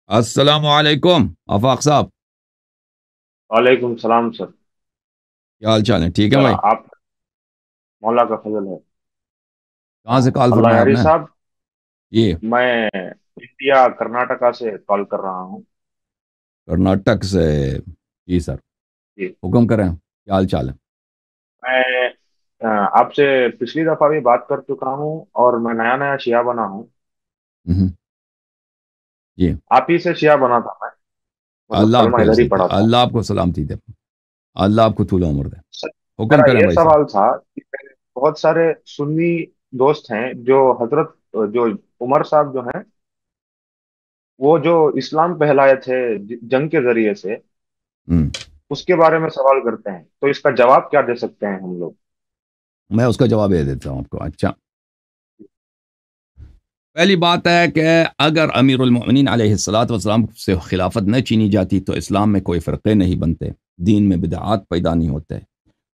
السلام علیکم آفاق صاحب، وعلیکم السلام سر. کیا حال چال ہے؟ ٹھیک ہے سر بھائی؟ آپ مولا کا فضل ہے. کہاں سے کال اللہ فرمایا آپ یاری نے؟ صاحب، یہ میں انڈیا کرناٹکا سے کال کر رہا ہوں. کرناٹک سے؟ جی سر، جی. حکم کریں، کیا حال چال ہے؟ میں آپ سے پچھلی دفعہ بھی بات کر چکا ہوں اور میں نیا نیا شیعہ بنا ہوں. ہوں، جی، آپ ہی سے شیعہ بنا تھا میں، مطلب اللہ آپ کلمہ کو ادھر ہی عزت دے، پڑا تھا. اللہ آپ کو سلامتی دے، اللہ آپ کو طول عمر دے. سر، حکم میرا کریں یہ بھائی صاحب. سوال تھا کہ میرے بہت سارے سنی دوست ہیں جو حضرت جو عمر صاحب جو ہیں، وہ جو اسلام پہلائے تھے جنگ کے ذریعے سے، ہوں، اس کے بارے میں سوال کرتے ہیں. تو اس کا جواب کیا دے سکتے ہیں ہم لوگ؟ میں اس کا جواب دے دیتا ہوں آپ کو. اچھا، پہلی بات ہے کہ اگر امیر المؤمنین علیہ الصلاۃ والسلام سے خلافت نہ چینی جاتی تو اسلام میں کوئی فرقے نہیں بنتے، دین میں بدعات پیدا نہیں ہوتے،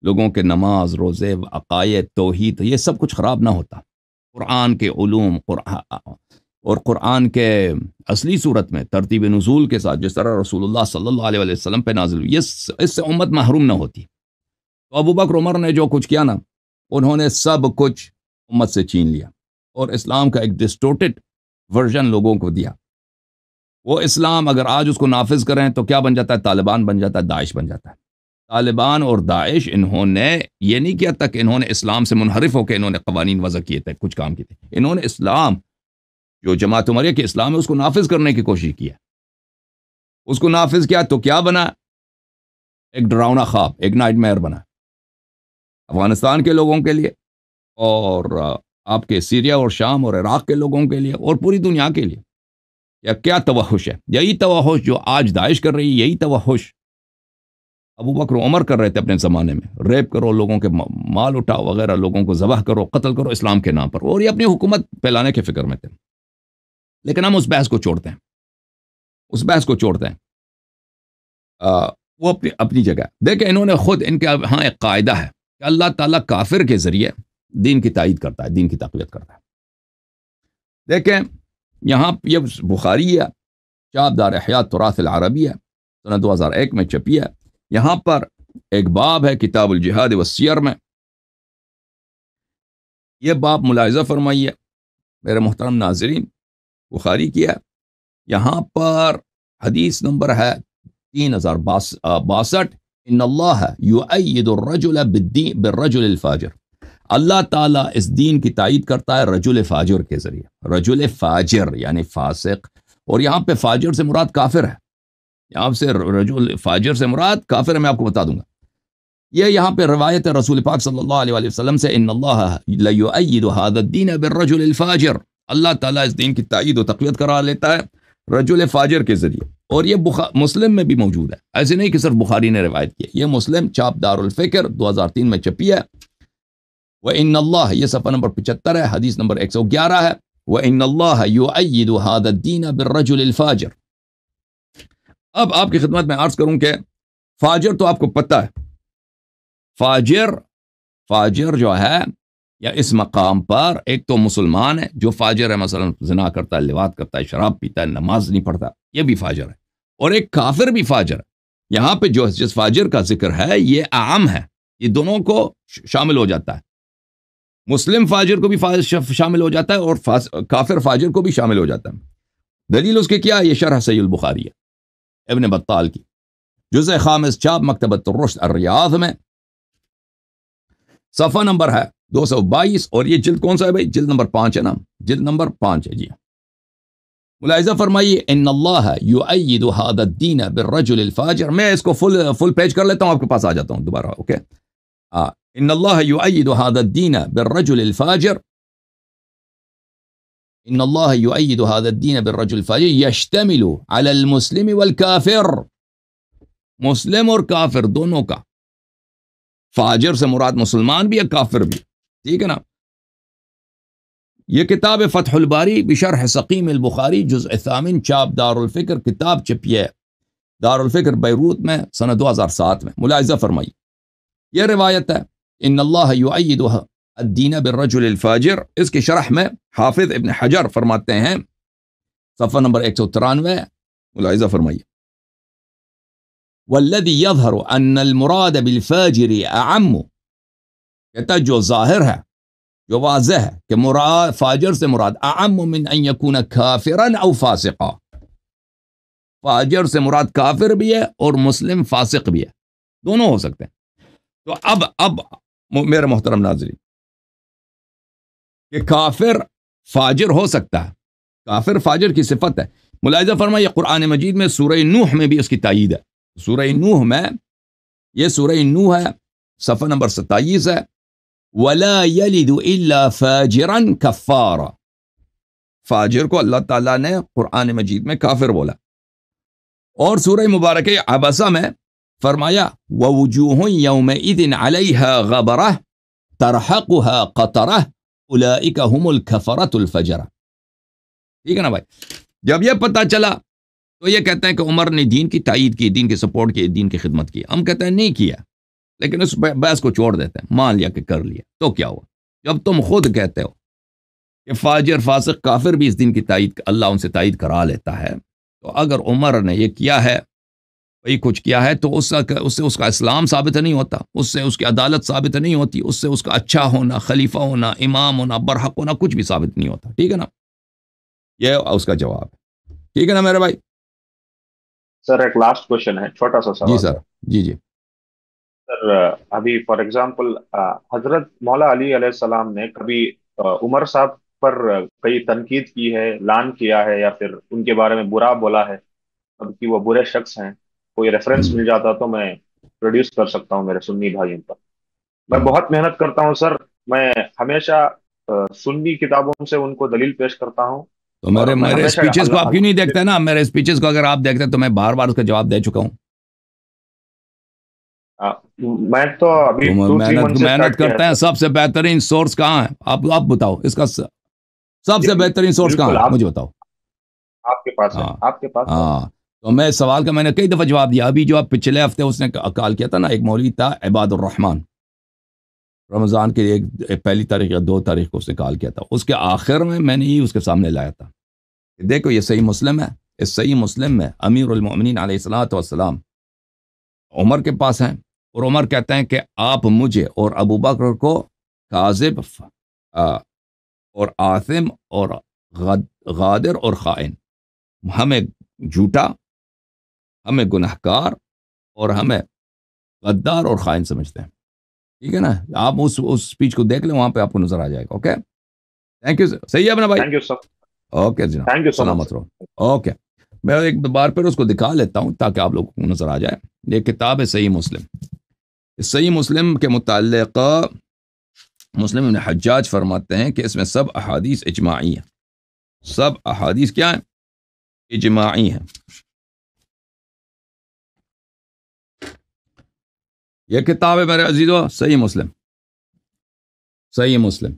لوگوں کے نماز روزے عقائد توحید یہ سب کچھ خراب نہ ہوتا. قرآن کے علوم اور قرآن کے اصلی صورت میں ترتیب نزول کے ساتھ جس طرح رسول اللہ صلی اللہ علیہ وسلم پہ نازل ہوئی، اس سے امت محروم نہ ہوتی. تو ابو بکر عمر نے جو کچھ کیا نا، انہوں نے سب کچھ امت سے چھین لیا اور اسلام کا ایک ڈسٹورٹڈ ورژن لوگوں کو دیا. وہ اسلام اگر آج اس کو نافذ کریں تو کیا بن جاتا ہے؟ طالبان بن جاتا ہے، داعش بن جاتا ہے. طالبان اور داعش انہوں نے یہ نہیں کیا تک انہوں نے اسلام سے منحرف ہو کے انہوں نے قوانین وضع کیے تھے، کچھ کام کیے تھے. انہوں نے اسلام جو جماعت عمریہ کے اسلام ہے اس کو نافذ کرنے کی کوشش کی ہے. اس کو نافذ کیا تو کیا بنا؟ ایک ڈراؤنا خواب، ایک نائٹ میئر بنا افغانستان کے لوگوں کے لیے اور آپ کے سیریا اور شام اور عراق کے لوگوں کے لیے اور پوری دنیا کے لیے. یا کیا توحش ہے؟ یہی توحش جو آج داعش کر رہی ہے، یہی توحش ابو بکر عمر کر رہے تھے اپنے زمانے میں. ریپ کرو، لوگوں کے مال اٹھاؤ وغیرہ، لوگوں کو ذبح کرو، قتل کرو اسلام کے نام پر، اور یہ اپنی حکومت پھیلانے کے فکر میں تھے. لیکن ہم اس بحث کو چھوڑتے ہیں، اس بحث کو چھوڑتے ہیں. وہ اپنی جگہ دیکھیں، انہوں نے خود ان کے ہاں ایک قاعدہ ہے کہ اللہ تعالیٰ کافر کے ذریعے دین کی تائید کرتا ہے، دین کی تقویت کرتا ہے. دیکھیں یہاں یہ بخاری ہے، چاپ دار احیاء تراث العربی ہے، سنہ 2001 میں چھپی ہے. یہاں پر ایک باب ہے کتاب الجہاد والسیر میں. یہ باب ملاحظہ فرمائیے میرے محترم ناظرین، بخاری کی ہے. یہاں پر حدیث نمبر ہے 3062، ان اللہ یؤید الرجل بالرجل الفاجر. اللہ تعالیٰ اس دین کی تائید کرتا ہے رجل فاجر کے ذریعے. رجل فاجر یعنی فاسق، اور یہاں پہ فاجر سے مراد کافر ہے. یہاں سے رجل فاجر سے مراد کافر ہے، میں آپ کو بتا دوں گا. یہ یہاں پہ روایت ہے رسول پاک صلی اللہ علیہ وسلم سے، ان اللہ لیؤید هذا الدین بالرجل الفاجر. اللہ تعالیٰ اس دین کی تائید و تقویت کرا لیتا ہے رجل فاجر کے ذریعے. اور یہ مسلم میں بھی موجود ہے، ایسے نہیں کہ صرف بخاری نے روایت کی. یہ مسلم چاپ دار الفکر 2003 میں چھپی ہے. وَإِنَّ اللَّهَ، یہ صفحہ نمبر 75 ہے، حدیث نمبر 111 ہے. وَإِنَّ اللَّهَ يُؤَيِّدُ هَذَا الدِّينَ بِالرَّجُلِ الْفَاجِرِ. اب آپ کی خدمت میں عرض کروں کہ فاجر تو آپ کو پتہ ہے، فاجر جو ہے یا اس مقام پر ایک تو مسلمان ہے جو فاجر ہے، مثلا زنا کرتا ہے، لواط کرتا ہے، شراب پیتا ہے، نماز نہیں پڑھتا، یہ بھی فاجر ہے. اور ایک کافر بھی فاجر ہے. یہاں پہ جو جس فاجر کا ذکر ہے یہ عام ہے، یہ دونوں کو شامل ہو جاتا ہے. مسلم فاجر کو بھی شامل ہو جاتا ہے اور کافر فاجر کو بھی شامل ہو جاتا ہے. دلیل اس کے کیا ہے؟ یہ شرح صحیح البخاری ہے ابن بطال کی، جزء خامس، چاپ مکتبۃ الرشد الریاض میں، صفحہ نمبر ہے 222. اور یہ جلد کون سا ہے بھائی؟ جلد نمبر 5 ہے نا، جلد نمبر 5 ہے. جی ملاحظہ فرمائیے، ان اللہ یؤید هذا الدین بالرجل الفاجر. میں اس کو فل پیج کر لیتا ہوں، آپ کے پاس آ جاتا ہوں دوبارہ. اوکے، ان اللہ یؤید هذا الدین بالرجل الفاجر. ان اللہ یؤید هذا الدین بالرجل الفاجر یشتمل علی المسلم والکافر. مسلم اور کافر دونوں کا. فاجر سے مراد مسلمان بھی ہے، کافر بھی. ٹھیک ہے نا؟ یہ کتاب فتح الباری بشرح سقیم البخاری جزء 8 چاپ دار الفکر، کتاب چھپی ہے دار الفکر بیروت میں سنہ 2007 میں. ملاحظہ فرمائی، یہ روایت ہے ان اللہ یؤید الدین بالرجل الفاجر، اس کی شرح میں حافظ ابن حجر فرماتے ہیں صفحہ نمبر 193، ملاحظہ فرمائیے، والذی یظہر ان المراد بالفاجر اعم، کہتا جو ظاہر ہے، جو واضح ہے کہ مراد فاجر سے مراد اعم من ان یکون کافرا او فاسقا، فاجر سے مراد کافر بھی ہے اور مسلم فاسق بھی ہے، دونوں ہو سکتے ہیں۔ تو اب میرے محترم ناظرین، کہ کافر فاجر ہو سکتا ہے، کافر فاجر کی صفت ہے، ملاحظہ فرمائیے قرآن مجید میں سورہ نوح میں بھی اس کی تائید ہے، سورہ نوح میں، یہ سورہ نوح ہے، صفحہ نمبر 27 ہے، وَلَا يَلِدُ إِلَّا فَاجِرًا كَفَّارًا، فاجر کو اللہ تعالیٰ نے قرآن مجید میں کافر بولا، اور سورہ مبارکہ عبسہ میں فرمایا وَوُجُوهٌ يَوْمَئِذٍ عَلَيْهَا غَبَرَةٌ تَرْحَقُهَا قَطَرَةٌ أُولَئِكَ هُمُ الْكَفَرَةُ الْفَجَرَةُ، ٹھیک ہے نا بھائی؟ جب یہ پتہ چلا تو یہ کہتے ہیں کہ عمر نے دین کی تائید کی، دین کی سپورٹ کی، دین کی خدمت کی، ہم کہتے ہیں نہیں کیا، لیکن اس بحث کو چھوڑ دیتے ہیں، مان لیا کہ کر لیا تو کیا ہوا؟ جب تم خود کہتے ہو کہ فاجر فاسق کافر بھی اس دین کی تائید اللہ ان سے تائید کرا لیتا ہے، تو اگر عمر نے یہ کیا ہے، وہی کچھ کیا ہے، تو اس سے اس کا اسلام ثابت نہیں ہوتا، اس سے اس کی عدالت ثابت نہیں ہوتی، اس سے اس کا اچھا ہونا، خلیفہ ہونا، امام ہونا، برحق ہونا کچھ بھی ثابت نہیں ہوتا، ٹھیک ہے نا؟ یہ اس کا جواب ہے، ٹھیک ہے نا میرے بھائی؟ سر ایک لاسٹ کوشچن ہے، چھوٹا سا جی سوال سر، ہے جی جی، سر۔ ابھی فار ایگزامپل حضرت مولا علی علیہ السلام نے کبھی عمر صاحب پر کئی تنقید کی ہے، لعن کیا ہے، یا پھر ان کے بارے میں برا بولا ہے، اب کہ وہ برے شخص ہیں، کوئی ریفرنس مل جاتا تو میں پروڈیوس کر سکتا ہوں میرے سنی بھائیوں پر۔ میں بہت محنت کرتا ہوں سر، میں ہمیشہ سنی کتابوں سے ان کو دلیل پیش کرتا ہوں، تو اور میں میرے ہمیشہ اسپیچز کو آپ کیوں نہیں اللہ دیکھتے نا؟ میرے اسپیچز کو اگر آپ دیکھتے تو میں بار بار اس کا جواب دے چکا ہوں۔ میں تو ابھی تم 2-3 منتھ سے محنت اسٹارٹ کیا کرتے ہے ہیں، سر۔ سب سے بہترین سورس کہاں ہے؟ آپ بتاؤ، اس کا سب سے بہترین سورس کہاں بالکل، ہے؟ آپ مجھے بتاؤ۔ آپ کے پاس ہے، ہاں آپ کے پاس ہے۔ ہاں، تو میں سوال کا میں نے کئی دفعہ جواب دیا، ابھی جو آپ پچھلے ہفتے اس نے کال کیا تھا نا، ایک مولوی تھا عباد الرحمان، رمضان کے ایک پہلی تاریخ یا 2 تاریخ کو اس نے کال کیا تھا، اس کے آخر میں نے یہ اس کے سامنے لایا تھا کہ دیکھو یہ صحیح مسلم ہے، اس صحیح مسلم میں امیر المؤمنین علیہ الصلوۃ والسلام عمر کے پاس ہیں، اور عمر کہتے ہیں کہ آپ مجھے اور ابو بکر کو کاذب اور آثم اور غادر اور خائن، ہمیں جھوٹا، ہمیں گنہگار اور ہمیں غدار اور خائن سمجھتے ہیں، ٹھیک ہے نا؟ آپ اس اسپیچ کو دیکھ لیں، وہاں پہ آپ کو نظر آ جائے گا۔ اوکے، تھینک یو، صحیح ہے اپنا بھائی؟ تھینک یو سر، اوکے جناب، تھینک یو سو مچ سلامت سر۔ رہو۔ اوکے، میں ایک بار پھر اس کو دکھا لیتا ہوں تاکہ آپ لوگوں کو نظر آ جائے، یہ کتاب ہے صحیح مسلم۔ صحیح مسلم کے متعلق مسلم ابن حجاج فرماتے ہیں کہ اس میں سب احادیث اجماعی ہیں، سب احادیث کیا ہیں؟ اجماعی ہیں۔ یہ کتاب ہے میرے عزیزو، صحیح مسلم، صحیح مسلم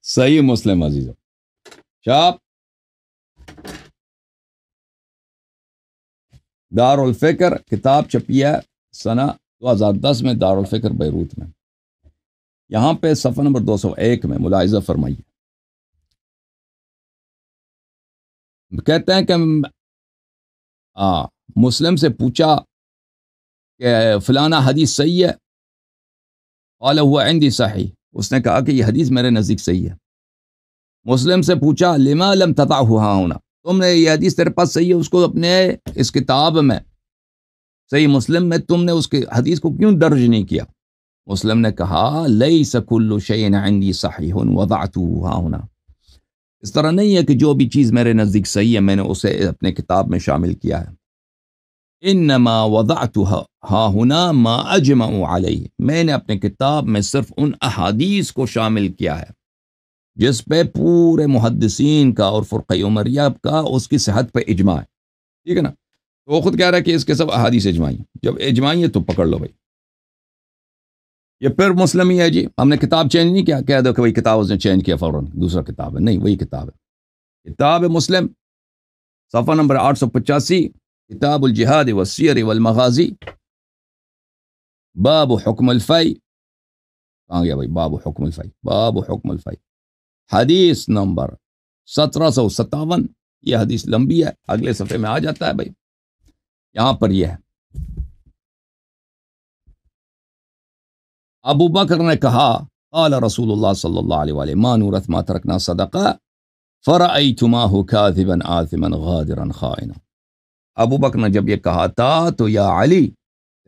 صحیح مسلم عزیزو، شاپ دار الفکر، کتاب چھپی ہے سنہ 2010 میں دار الفکر بیروت میں، یہاں پہ صفحہ نمبر 201 میں ملاحظہ فرمائیے، کہتے ہیں کہ مسلم سے پوچھا کہ فلانا حدیث صحیح ہے، قال هو عندي صحیح، اس نے کہا کہ یہ حدیث میرے نزدیک صحیح ہے۔ مسلم سے پوچھا لما لم تضعه ها هنا، تم نے یہ حدیث تیرے پاس صحیح ہے، اس کو اپنے اس کتاب میں صحیح مسلم میں تم نے اس کے حدیث کو کیوں درج نہیں کیا؟ مسلم نے کہا لیس کل شیء عندي صحیح وضعته ها هنا، اس طرح نہیں ہے کہ جو بھی چیز میرے نزدیک صحیح ہے میں نے اسے اپنے کتاب میں شامل کیا ہے، انما وضعتها ها هنا ما اجمع علیہ، میں نے اپنے کتاب میں صرف ان احادیث کو شامل کیا ہے جس پہ پورے محدثین کا اور فرقہ عمریہ کا اس کی صحت پہ اجماع ہے، ٹھیک ہے نا؟ تو وہ خود کہہ رہا ہے کہ اس کے سب احادیث اجماعی ہیں، جب اجماعی ہے تو پکڑ لو بھائی، یہ پھر مسلم ہی ہے جی، ہم نے کتاب چینج نہیں کیا، کہہ دو کہ وہی کتاب اس نے چینج کیا فوراً دوسرا کتاب ہے، نہیں، وہی کتاب ہے، کتاب ہے مسلم، صفحہ نمبر 885، کتاب الجہاد والسیر والمغازی، باب حکم الفی، کہاں گیا بھائی باب حکم الفی، باب حکم الفی، حدیث نمبر 1757. یہ حدیث لمبی ہے، اگلے صفحے میں آ جاتا ہے بھائی. یہاں پر یہ ہے، ابو بکر نے کہا قال رسول اللہ صلی اللہ علیہ وآلہ ما نورث ما ترکنا صدقہ فرأیتماہ کاذبا آثما غادرا خائنا. ابو بکر نے جب یہ کہا تھا تو یا علی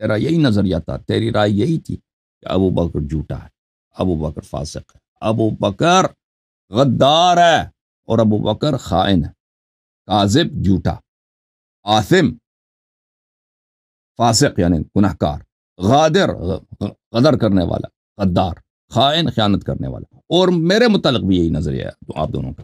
تیرا یہی نظریہ تھا، تیری رائے یہی تھی کہ ابو بکر جھوٹا ہے، ابو بکر فاسق ہے، ابو بکر غدار ہے، اور ابو بکر خائن ہے، کاذب جھوٹا، آثم فاسق یعنی گناہکار، غادر غدر کرنے والا، غدار، خائن خیانت کرنے والا. اور میرے متعلق بھی یہی نظریہ ہے تو آپ دونوں کا.